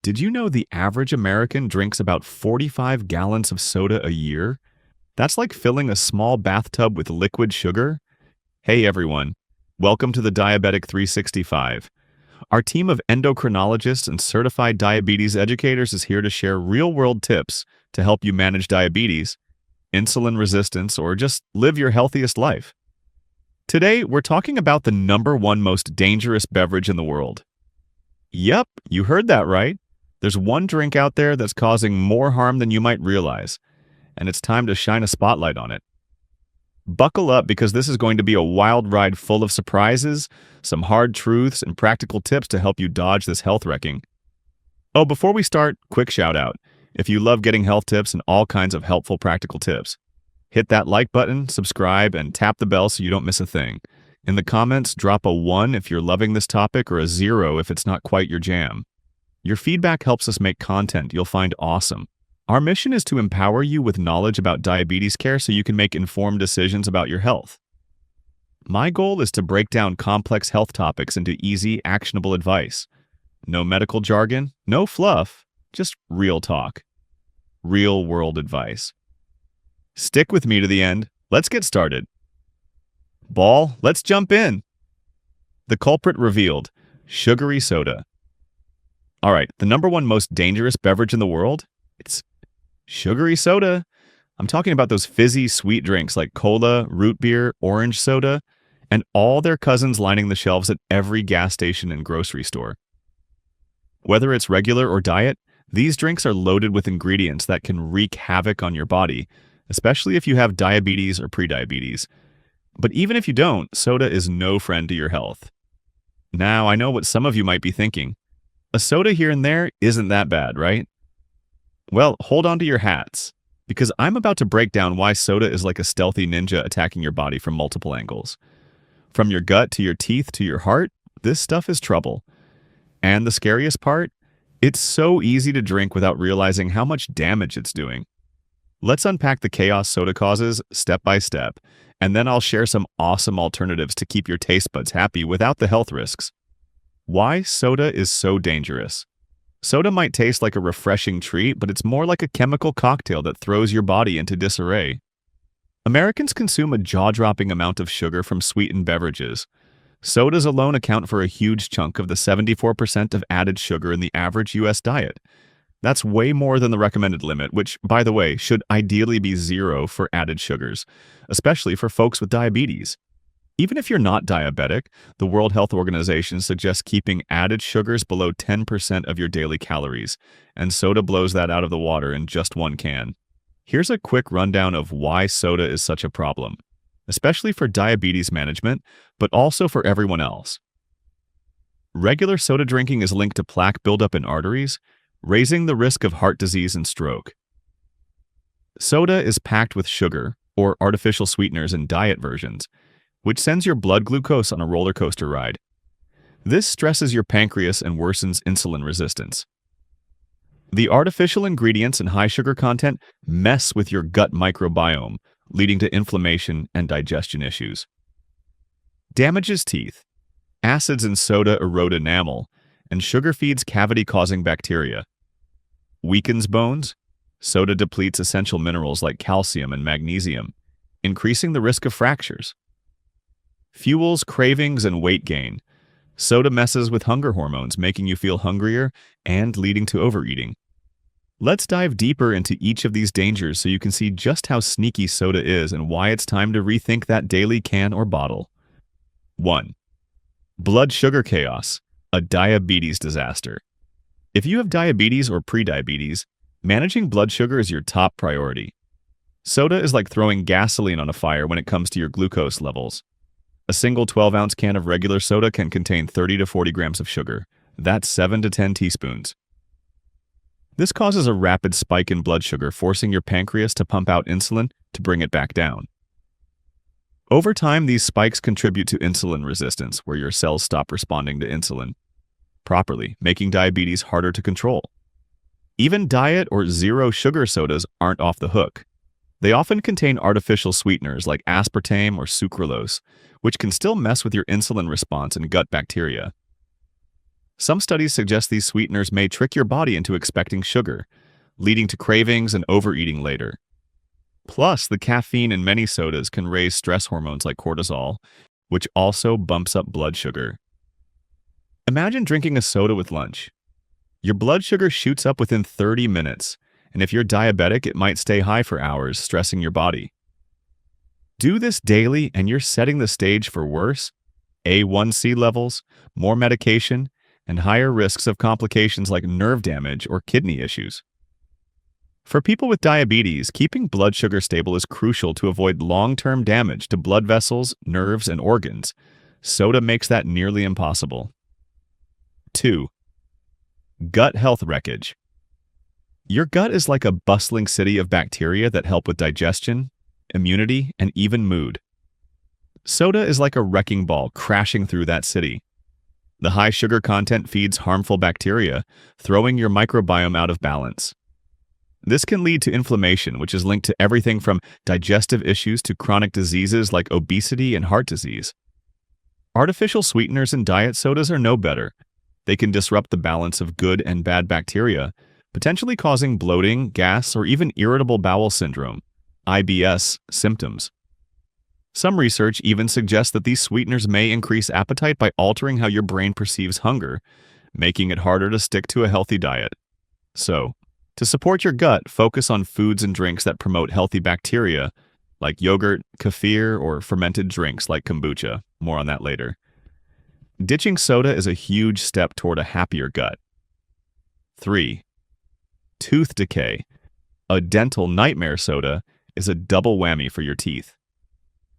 Did you know the average American drinks about 45 gallons of soda a year? That's like filling a small bathtub with liquid sugar. Hey everyone, welcome to the Diabetic 365. Our team of endocrinologists and certified diabetes educators is here to share real-world tips to help you manage diabetes, insulin resistance, or just live your healthiest life. Today, we're talking about the number one most dangerous beverage in the world. Yep, you heard that right. There's one drink out there that's causing more harm than you might realize, and it's time to shine a spotlight on it. Buckle up because this is going to be a wild ride full of surprises, some hard truths, and practical tips to help you dodge this health wrecking. Oh, before we start, quick shout out. If you love getting health tips and all kinds of helpful practical tips, hit that like button, subscribe, and tap the bell so you don't miss a thing. In the comments, drop a 1 if you're loving this topic or a 0 if it's not quite your jam. Your feedback helps us make content you'll find awesome. Our mission is to empower you with knowledge about diabetes care so you can make informed decisions about your health. My goal is to break down complex health topics into easy, actionable advice. No medical jargon, no fluff, just real talk. Real-world advice. Stick with me to the end. Let's get started. Ball, let's jump in. The culprit revealed: sugary soda. All right, the number one most dangerous beverage in the world? It's sugary soda. I'm talking about those fizzy, sweet drinks like cola, root beer, orange soda, and all their cousins lining the shelves at every gas station and grocery store. Whether it's regular or diet, these drinks are loaded with ingredients that can wreak havoc on your body, especially if you have diabetes or prediabetes. But even if you don't, soda is no friend to your health. Now, I know what some of you might be thinking. A soda here and there isn't that bad, right? Well, hold on to your hats, because I'm about to break down why soda is like a stealthy ninja attacking your body from multiple angles. From your gut to your teeth to your heart, this stuff is trouble. And the scariest part? It's so easy to drink without realizing how much damage it's doing. Let's unpack the chaos soda causes step by step, and then I'll share some awesome alternatives to keep your taste buds happy without the health risks. Why soda is so dangerous. Soda might taste like a refreshing treat, but it's more like a chemical cocktail that throws your body into disarray. Americans consume a jaw-dropping amount of sugar from sweetened beverages. Sodas alone account for a huge chunk of the 74% of added sugar in the average U.S. diet. That's way more than the recommended limit, which, by the way, should ideally be 0 for added sugars, especially for folks with diabetes. Even if you're not diabetic, the World Health Organization suggests keeping added sugars below 10% of your daily calories, and soda blows that out of the water in just one can. Here's a quick rundown of why soda is such a problem, especially for diabetes management, but also for everyone else. Regular soda drinking is linked to plaque buildup in arteries, raising the risk of heart disease and stroke. Soda is packed with sugar, or artificial sweeteners in diet versions, which sends your blood glucose on a roller coaster ride. This stresses your pancreas and worsens insulin resistance. The artificial ingredients and high sugar content mess with your gut microbiome, leading to inflammation and digestion issues. Damages teeth. Acids in soda erode enamel, and sugar feeds cavity-causing bacteria. Weakens bones. Soda depletes essential minerals like calcium and magnesium, increasing the risk of fractures. Fuels cravings and weight gain. Soda messes with hunger hormones, making you feel hungrier and leading to overeating. Let's dive deeper into each of these dangers so you can see just how sneaky soda is and why it's time to rethink that daily can or bottle. 1. Blood sugar chaos, a diabetes disaster. If you have diabetes or prediabetes, managing blood sugar is your top priority. Soda is like throwing gasoline on a fire when it comes to your glucose levels. A single 12-ounce can of regular soda can contain 30 to 40 grams of sugar. That's 7 to 10 teaspoons. This causes a rapid spike in blood sugar, forcing your pancreas to pump out insulin to bring it back down. Over time, these spikes contribute to insulin resistance, where your cells stop responding to insulin properly, making diabetes harder to control. Even diet or zero sugar sodas aren't off the hook. They often contain artificial sweeteners like aspartame or sucralose, which can still mess with your insulin response and gut bacteria. Some studies suggest these sweeteners may trick your body into expecting sugar, leading to cravings and overeating later. Plus, the caffeine in many sodas can raise stress hormones like cortisol, which also bumps up blood sugar. Imagine drinking a soda with lunch. Your blood sugar shoots up within 30 minutes, and if you're diabetic, it might stay high for hours, stressing your body. Do this daily, and you're setting the stage for worse A1C levels, more medication, and higher risks of complications like nerve damage or kidney issues. For people with diabetes, keeping blood sugar stable is crucial to avoid long-term damage to blood vessels, nerves, and organs. Soda makes that nearly impossible. 2. Gut health wreckage. Your gut is like a bustling city of bacteria that help with digestion, immunity, and even mood. Soda is like a wrecking ball crashing through that city. The high sugar content feeds harmful bacteria, throwing your microbiome out of balance. This can lead to inflammation, which is linked to everything from digestive issues to chronic diseases like obesity and heart disease. Artificial sweeteners in diet sodas are no better. They can disrupt the balance of good and bad bacteria, potentially causing bloating, gas, or even irritable bowel syndrome, IBS, symptoms. Some research even suggests that these sweeteners may increase appetite by altering how your brain perceives hunger, making it harder to stick to a healthy diet. So, to support your gut, focus on foods and drinks that promote healthy bacteria, like yogurt, kefir, or fermented drinks like kombucha. More on that later. Ditching soda is a huge step toward a happier gut. 3. Tooth decay. A dental nightmare soda is a double whammy for your teeth.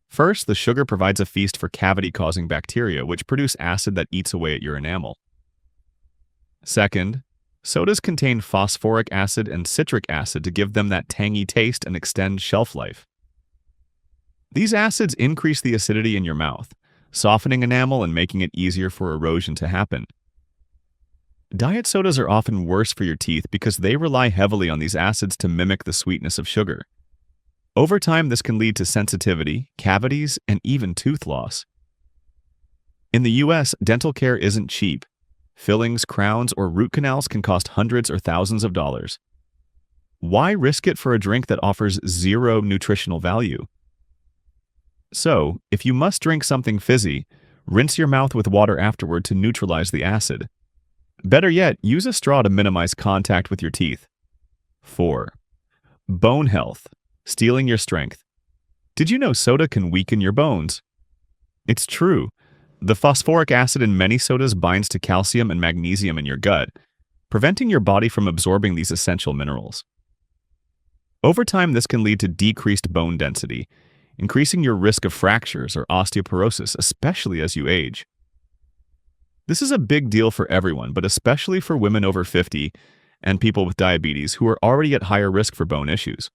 First, the sugar provides a feast for cavity-causing bacteria, which produce acid that eats away at your enamel. Second, sodas contain phosphoric acid and citric acid to give them that tangy taste and extend shelf life. These acids increase the acidity in your mouth, softening enamel and making it easier for erosion to happen. Diet sodas are often worse for your teeth because they rely heavily on these acids to mimic the sweetness of sugar. Over time, this can lead to sensitivity, cavities, and even tooth loss. In the US, dental care isn't cheap. Fillings, crowns, or root canals can cost hundreds or thousands of dollars. Why risk it for a drink that offers zero nutritional value? So, if you must drink something fizzy, rinse your mouth with water afterward to neutralize the acid. Better yet, use a straw to minimize contact with your teeth. 4. Bone health. Stealing your strength. Did you know soda can weaken your bones? It's true. The phosphoric acid in many sodas binds to calcium and magnesium in your gut, preventing your body from absorbing these essential minerals. Over time, this can lead to decreased bone density, increasing your risk of fractures or osteoporosis, especially as you age. This is a big deal for everyone, but especially for women over 50 and people with diabetes who are already at higher risk for bone issues.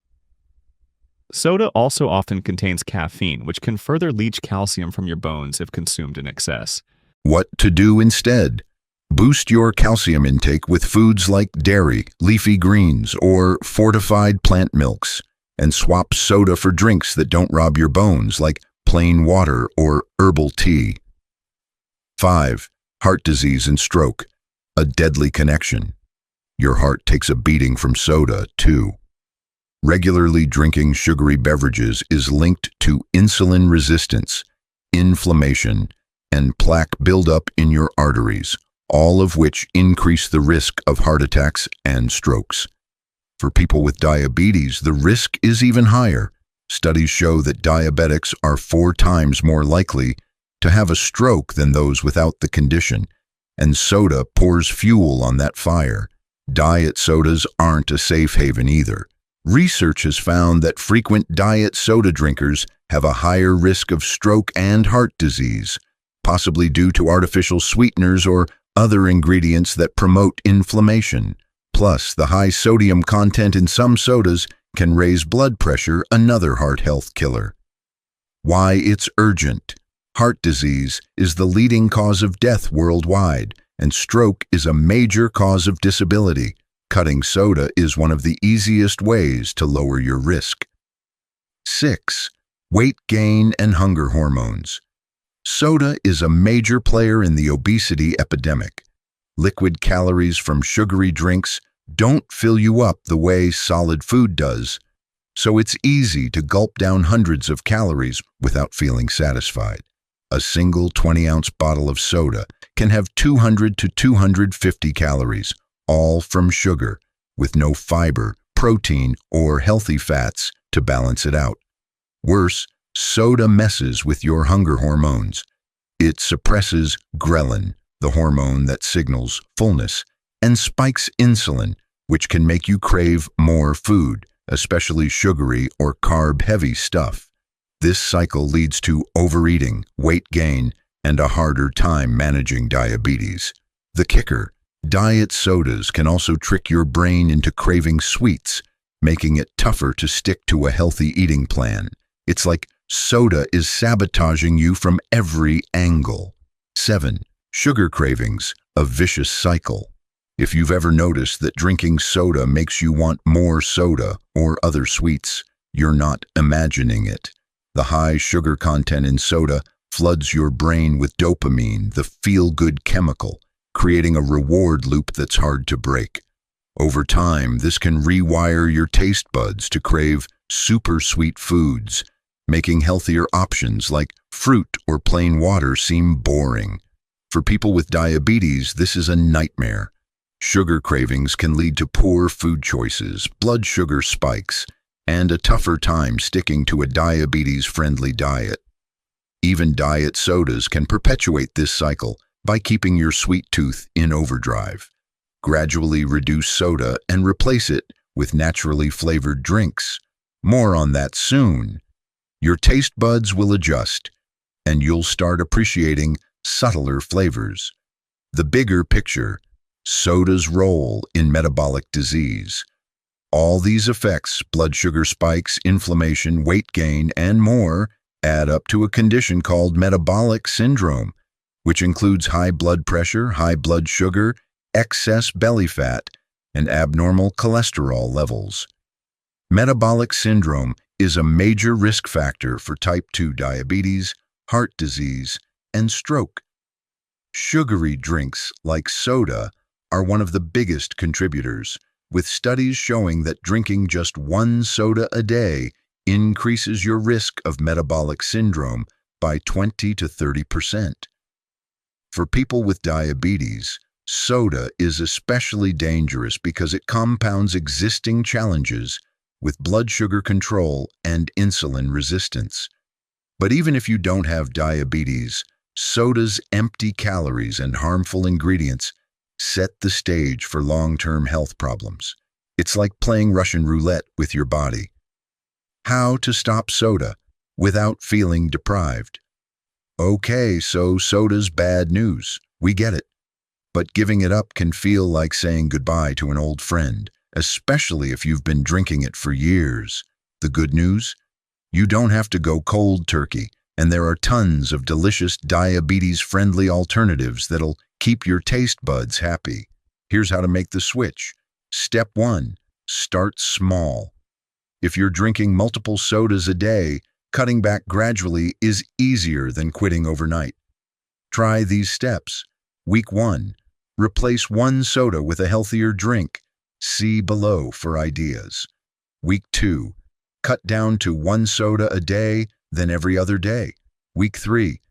Soda also often contains caffeine, which can further leach calcium from your bones if consumed in excess. What to do instead? Boost your calcium intake with foods like dairy, leafy greens, or fortified plant milks, and swap soda for drinks that don't rob your bones, like plain water or herbal tea. 5. Heart disease and stroke, a deadly connection. Your heart takes a beating from soda, too. Regularly drinking sugary beverages is linked to insulin resistance, inflammation, and plaque buildup in your arteries, all of which increase the risk of heart attacks and strokes. For people with diabetes, the risk is even higher. Studies show that diabetics are 4 times more likely to have a stroke than those without the condition, and soda pours fuel on that fire. Diet sodas aren't a safe haven either. Research has found that frequent diet soda drinkers have a higher risk of stroke and heart disease, possibly due to artificial sweeteners or other ingredients that promote inflammation. Plus, the high sodium content in some sodas can raise blood pressure, another heart health killer. Why it's urgent. Heart disease is the leading cause of death worldwide, and stroke is a major cause of disability. Cutting soda is one of the easiest ways to lower your risk. 6. Weight gain and hunger hormones. Soda is a major player in the obesity epidemic. Liquid calories from sugary drinks don't fill you up the way solid food does, so it's easy to gulp down hundreds of calories without feeling satisfied. A single 20-ounce bottle of soda can have 200 to 250 calories, all from sugar, with no fiber, protein, or healthy fats to balance it out. Worse, soda messes with your hunger hormones. It suppresses ghrelin, the hormone that signals fullness, and spikes insulin, which can make you crave more food, especially sugary or carb-heavy stuff. This cycle leads to overeating, weight gain, and a harder time managing diabetes. The kicker: diet sodas can also trick your brain into craving sweets, making it tougher to stick to a healthy eating plan. It's like soda is sabotaging you from every angle. 7. Sugar cravings, a vicious cycle. If you've ever noticed that drinking soda makes you want more soda or other sweets, you're not imagining it. The high sugar content in soda floods your brain with dopamine, the feel-good chemical, creating a reward loop that's hard to break. Over time, this can rewire your taste buds to crave super sweet foods, making healthier options like fruit or plain water seem boring. For people with diabetes, this is a nightmare. Sugar cravings can lead to poor food choices, blood sugar spikes, and a tougher time sticking to a diabetes-friendly diet. Even diet sodas can perpetuate this cycle by keeping your sweet tooth in overdrive. Gradually reduce soda and replace it with naturally flavored drinks. More on that soon. Your taste buds will adjust, and you'll start appreciating subtler flavors. The bigger picture: soda's role in metabolic disease. All these effects, blood sugar spikes, inflammation, weight gain, and more, add up to a condition called metabolic syndrome, which includes high blood pressure, high blood sugar, excess belly fat, and abnormal cholesterol levels. Metabolic syndrome is a major risk factor for type 2 diabetes, heart disease, and stroke. Sugary drinks like soda are one of the biggest contributors, with studies showing that drinking just one soda a day increases your risk of metabolic syndrome by 20 to 30%. For people with diabetes, soda is especially dangerous because it compounds existing challenges with blood sugar control and insulin resistance. But even if you don't have diabetes, soda's empty calories and harmful ingredients set the stage for long-term health problems. It's like playing Russian roulette with your body. How to stop soda without feeling deprived? Okay, so soda's bad news. We get it. But giving it up can feel like saying goodbye to an old friend, especially if you've been drinking it for years. The good news? You don't have to go cold turkey, and there are tons of delicious diabetes-friendly alternatives that'll keep your taste buds happy. Here's how to make the switch. Step 1. Start small. If you're drinking multiple sodas a day, cutting back gradually is easier than quitting overnight. Try these steps. Week 1. Replace one soda with a healthier drink. See below for ideas. Week 2. Cut down to one soda a day, then every other day. Week 3.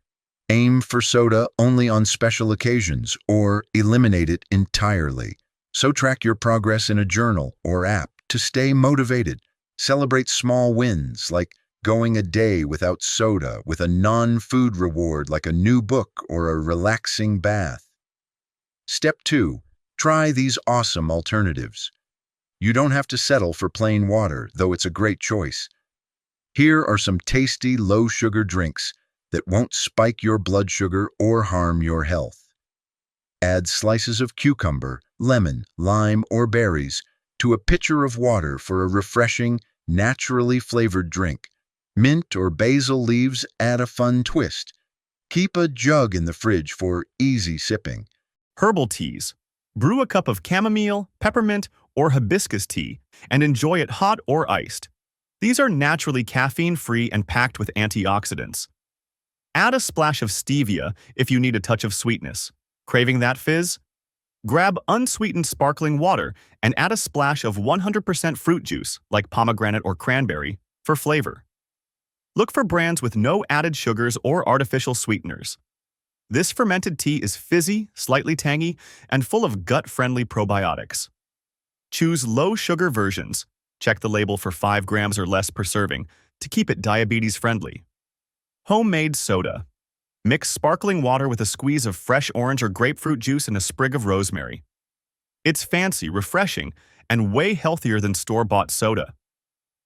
Aim for soda only on special occasions or eliminate it entirely. So track your progress in a journal or app to stay motivated. Celebrate small wins like going a day without soda with a non-food reward like a new book or a relaxing bath. Step 2. Try these awesome alternatives. You don't have to settle for plain water, though it's a great choice. Here are some tasty, low-sugar drinks that won't spike your blood sugar or harm your health. Add slices of cucumber, lemon, lime, or berries to a pitcher of water for a refreshing, naturally flavored drink. Mint or basil leaves add a fun twist. Keep a jug in the fridge for easy sipping. Herbal teas. Brew a cup of chamomile, peppermint, or hibiscus tea and enjoy it hot or iced. These are naturally caffeine-free and packed with antioxidants. Add a splash of stevia if you need a touch of sweetness. Craving that fizz? Grab unsweetened sparkling water and add a splash of 100% fruit juice, like pomegranate or cranberry, for flavor. Look for brands with no added sugars or artificial sweeteners. This fermented tea is fizzy, slightly tangy, and full of gut-friendly probiotics. Choose low-sugar versions. Check the label for 5 grams or less per serving to keep it diabetes-friendly. Homemade soda. Mix sparkling water with a squeeze of fresh orange or grapefruit juice and a sprig of rosemary. It's fancy, refreshing, and way healthier than store-bought soda.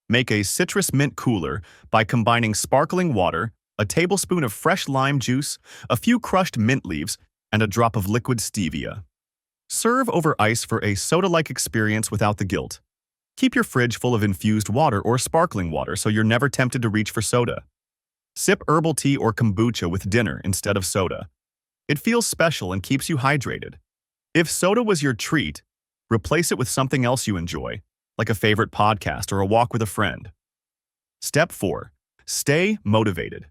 Make a citrus mint cooler by combining sparkling water, a tablespoon of fresh lime juice, a few crushed mint leaves, and a drop of liquid stevia. Serve over ice for a soda-like experience without the guilt. Keep your fridge full of infused water or sparkling water so you're never tempted to reach for soda. Sip herbal tea or kombucha with dinner instead of soda. It feels special and keeps you hydrated. If soda was your treat, replace it with something else you enjoy, like a favorite podcast or a walk with a friend. Step 4. Stay motivated.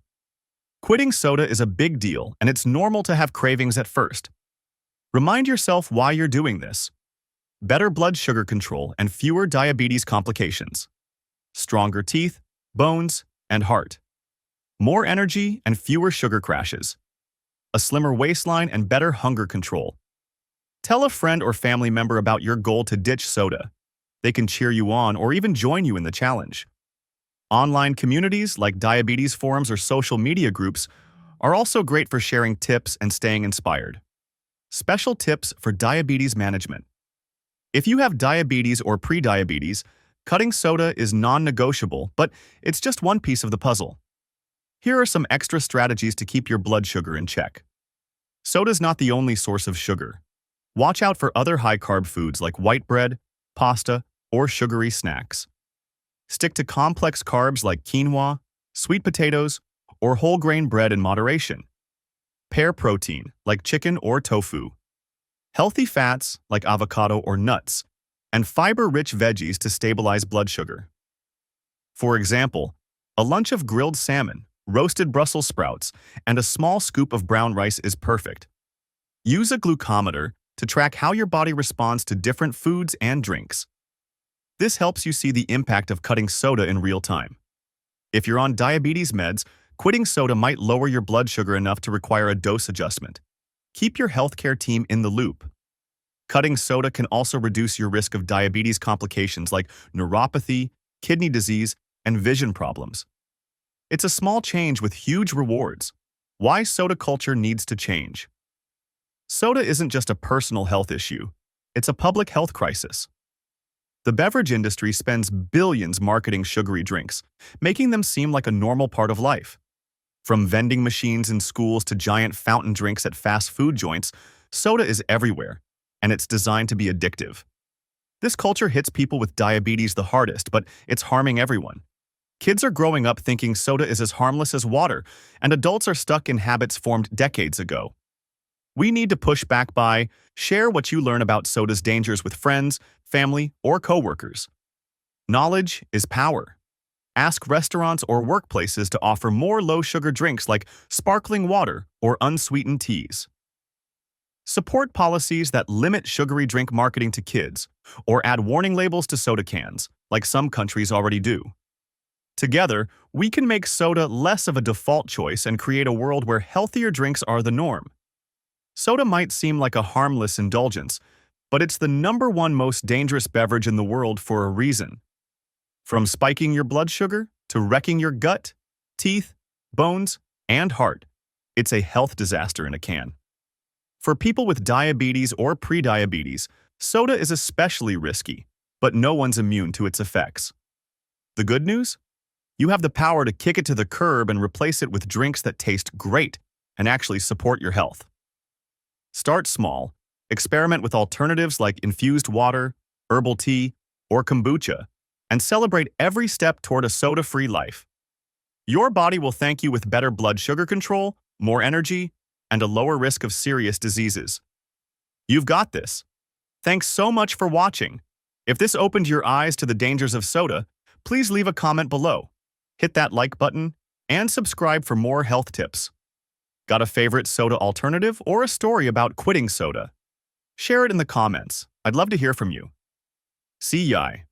Quitting soda is a big deal, and it's normal to have cravings at first. Remind yourself why you're doing this. Better blood sugar control and fewer diabetes complications. Stronger teeth, bones, and heart. More energy and fewer sugar crashes. A slimmer waistline and better hunger control. Tell a friend or family member about your goal to ditch soda. They can cheer you on or even join you in the challenge. Online communities like diabetes forums or social media groups are also great for sharing tips and staying inspired. Special tips for diabetes management. If you have diabetes or prediabetes, cutting soda is non-negotiable, but it's just one piece of the puzzle. Here are some extra strategies to keep your blood sugar in check. Soda's not the only source of sugar. Watch out for other high-carb foods like white bread, pasta, or sugary snacks. Stick to complex carbs like quinoa, sweet potatoes, or whole grain bread in moderation. Pair protein, like chicken or tofu. Healthy fats, like avocado or nuts, and fiber-rich veggies to stabilize blood sugar. For example, a lunch of grilled salmon, roasted Brussels sprouts, and a small scoop of brown rice is perfect. Use a glucometer to track how your body responds to different foods and drinks. This helps you see the impact of cutting soda in real time. If you're on diabetes meds, quitting soda might lower your blood sugar enough to require a dose adjustment. Keep your healthcare team in the loop. Cutting soda can also reduce your risk of diabetes complications like neuropathy, kidney disease, and vision problems. It's a small change with huge rewards. Why soda culture needs to change. Soda isn't just a personal health issue, it's a public health crisis. The beverage industry spends billions marketing sugary drinks, making them seem like a normal part of life. From vending machines in schools to giant fountain drinks at fast food joints, soda is everywhere, and it's designed to be addictive. This culture hits people with diabetes the hardest, but it's harming everyone. Kids are growing up thinking soda is as harmless as water, and adults are stuck in habits formed decades ago. We need to push back by share what you learn about soda's dangers with friends, family, or coworkers. Knowledge is power. Ask restaurants or workplaces to offer more low-sugar drinks like sparkling water or unsweetened teas. Support policies that limit sugary drink marketing to kids, or add warning labels to soda cans, like some countries already do. Together, we can make soda less of a default choice and create a world where healthier drinks are the norm. Soda might seem like a harmless indulgence, but it's the #1 most dangerous beverage in the world for a reason. From spiking your blood sugar to wrecking your gut, teeth, bones, and heart, it's a health disaster in a can. For people with diabetes or prediabetes, soda is especially risky, but no one's immune to its effects. The good news? You have the power to kick it to the curb and replace it with drinks that taste great and actually support your health. Start small, experiment with alternatives like infused water, herbal tea, or kombucha, and celebrate every step toward a soda-free life. Your body will thank you with better blood sugar control, more energy, and a lower risk of serious diseases. You've got this. Thanks so much for watching. If this opened your eyes to the dangers of soda, please leave a comment below. Hit that like button and subscribe for more health tips. Got a favorite soda alternative or a story about quitting soda? Share it in the comments. I'd love to hear from you. See ya.